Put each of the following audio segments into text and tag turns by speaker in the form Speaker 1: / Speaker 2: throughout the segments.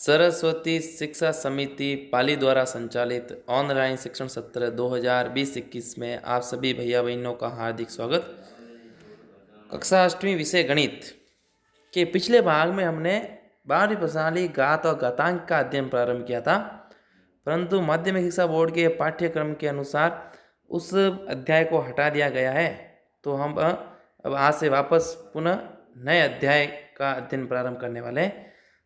Speaker 1: सरस्वती शिक्षा समिति पाली द्वारा संचालित ऑनलाइन शिक्षण सत्र 2020-21 में आप सभी भैया बहनों का हार्दिक स्वागत। कक्षा 8वीं विषय गणित के पिछले भाग में हमने 12वीं प्रणाली घात और घातांक का अध्ययन प्रारंभ किया था, परंतु माध्यमिक शिक्षा बोर्ड के पाठ्यक्रम के अनुसार उस अध्याय को हटा दिया गया है। तो हम अब आज से वापस पुनः नए अध्याय का अध्ययन प्रारंभ करने वाले हैं।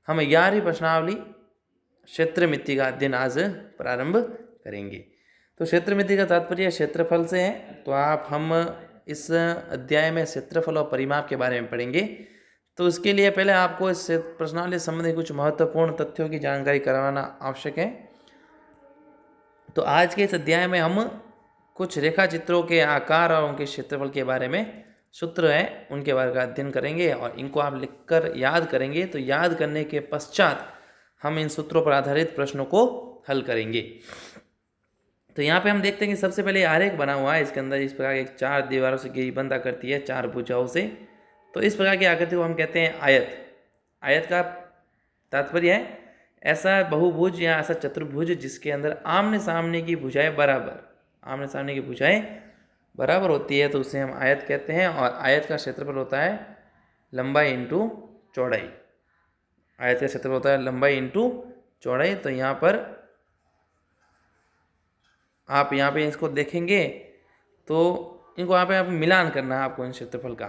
Speaker 1: हम 11वीं प्रश्नावली क्षेत्रमिति का अध्ययन आज प्रारंभ करेंगे। तो क्षेत्रमिति का तात्पर्य क्षेत्रफल से है, तो हम इस अध्याय में क्षेत्रफल और परिमाप के बारे में पढ़ेंगे। तो इसके लिए पहले आपको इस प्रश्नावली संबंधी कुछ महत्वपूर्ण तथ्यों की जानकारी करवाना आवश्यक है। तो आज के इस अध्याय में हम कुछ रेखा चित्रों के आकार और उनके क्षेत्रफल के बारे में सूत्र हैं उनके बारे का अध्ययन करेंगे और इनको आप लिखकर याद करेंगे। तो याद करने के पश्चात हम इन सूत्रों पर आधारित प्रश्नों को हल करेंगे। तो यहाँ पे हम देखते हैं कि सबसे पहले आरेख बना हुआ है। इसके अंदर इस प्रकार की 4 दीवारों से घिरी बंद आकृति है, 4 भुजाओं से। तो इस प्रकार की आकृति को हम कहते हैं आयत। आयत का तात्पर्य है ऐसा बहुभुज या ऐसा चतुर्भुज जिसके अंदर आमने सामने की भुजाएं बराबर होती है, तो उसे हम आयत कहते हैं। और आयत का क्षेत्रफल होता है लंबाई इंटू चौड़ाई। आयत का क्षेत्रफल होता है लंबाई इंटू चौड़ाई। तो यहाँ पर आप पे इसको देखेंगे तो इनको यहाँ पे आप मिलान करना है आपको इन क्षेत्रफल का।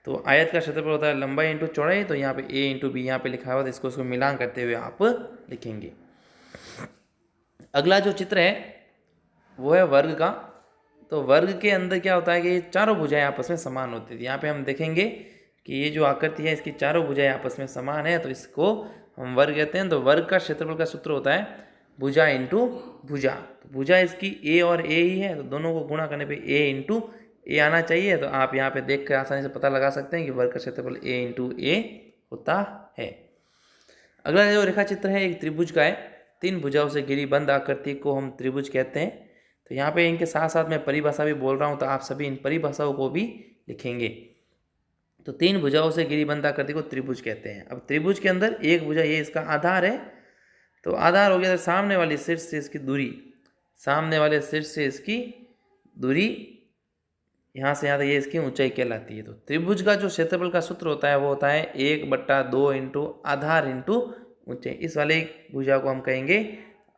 Speaker 1: तो आयत का क्षेत्रफल होता है लंबाई इंटू चौड़ाई। तो यहाँ पे a इंटू बी यहाँ पे लिखा हुआ है, तो इसको मिलान करते हुए आप लिखेंगे। अगला जो चित्र है वो है वर्ग का। तो वर्ग के अंदर क्या होता है कि चारों भुजाएं आपस में समान होती थी। यहाँ पे हम देखेंगे कि ये जो आकृति है इसकी चारों भुजाएं आपस में समान है, तो इसको हम वर्ग कहते हैं। तो वर्ग का क्षेत्रफल का सूत्र होता है भुजा इंटू भुजा। तो भुजा इसकी ए और ए ही है, तो दोनों को गुणा करने पे ए इंटू ए आना चाहिए। तो आप यहाँ पे देख कर आसानी से पता लगा सकते हैं कि वर्ग का क्षेत्रफल ए इंटू ए होता है। अगला जो रेखा चित्र है एक त्रिभुज का है। 3 भुजाओं से घिरी बंद आकृति को हम त्रिभुज कहते हैं। तो यहाँ पे इनके साथ साथ मैं परिभाषा भी बोल रहा हूँ, तो आप सभी इन परिभाषाओं को भी लिखेंगे। तो 3 भुजाओं से घिरी बंद आकृति को त्रिभुज कहते हैं। अब त्रिभुज के अंदर एक भुजा ये इसका आधार है, तो आधार हो गया सामने वाली शीर्ष से इसकी दूरी, सामने वाले शीर्ष से इसकी दूरी यहाँ से यहाँ तक ये इसकी ऊंचाई कहलाती है। तो त्रिभुज का जो क्षेत्रफल का सूत्र होता है वो होता है 1/2 इंटू आधार इंटू ऊंचाई। इस वाले भुजा को हम कहेंगे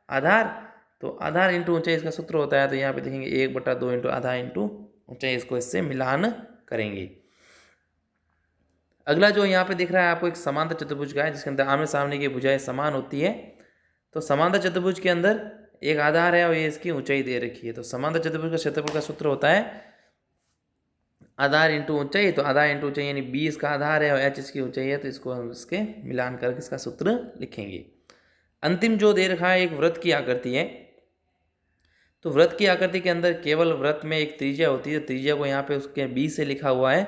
Speaker 1: आधार। तो आधार इंटू ऊंचाई इसका सूत्र होता है। तो यहाँ पे देखेंगे 1/2 इंटू आधार इंटू ऊंचाई, इसको इससे मिलान करेंगे। अगला जो यहाँ पे दिख रहा है आपको एक समांतर चतुर्भुज का है, जिसके अंदर आमने सामने की भुजाएं समान होती है। तो समांतर चतुर्भुज के अंदर एक आधार है और ये इसकी ऊंचाई दे रखी है। तो समांतर चतुर्भुज का क्षेत्रफल का सूत्र होता है आधार इंटू ऊंचाई। तो आधार इंटू ऊंचाई यानी b इसका आधार है और h इसकी ऊंचाई है, तो इसको हम इसके मिलान करके इसका सूत्र लिखेंगे। अंतिम जो दे रखा है एक वृत्त की आकृति है। तो वृत्त की आकृति के अंदर केवल वृत्त में एक त्रिज्या होती है। त्रिज्या को यहाँ पे उसके b से लिखा हुआ है।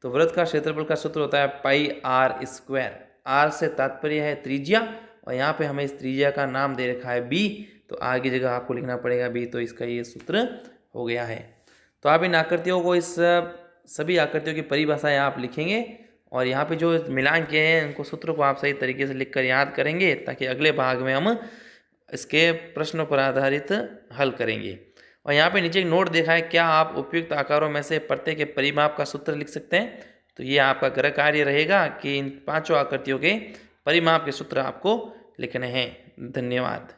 Speaker 1: तो वृत्त का क्षेत्रफल का सूत्र होता है पाई r स्क्वायर। r से तात्पर्य है त्रिज्या और यहाँ पे हमें इस त्रिज्या का नाम दे रखा है b, तो r की जगह आपको लिखना पड़ेगा b। तो इसका ये सूत्र हो गया है। तो आप इन आकृतियों को इस सभी आकृतियों की परिभाषाएं आप लिखेंगे और यहाँ पे जो मिलान किए हैं उनको सूत्रों को आप सही तरीके से लिखकर याद करेंगे, ताकि अगले भाग में हम इसके प्रश्नों पर आधारित हल करेंगे। और यहाँ पे नीचे एक नोट देखा है, क्या आप उपयुक्त आकारों में से प्रत्येक के परिमाप का सूत्र लिख सकते हैं। तो ये आपका गृह कार्य रहेगा कि इन 5 आकृतियों के परिमाप के सूत्र आपको लिखने हैं। धन्यवाद।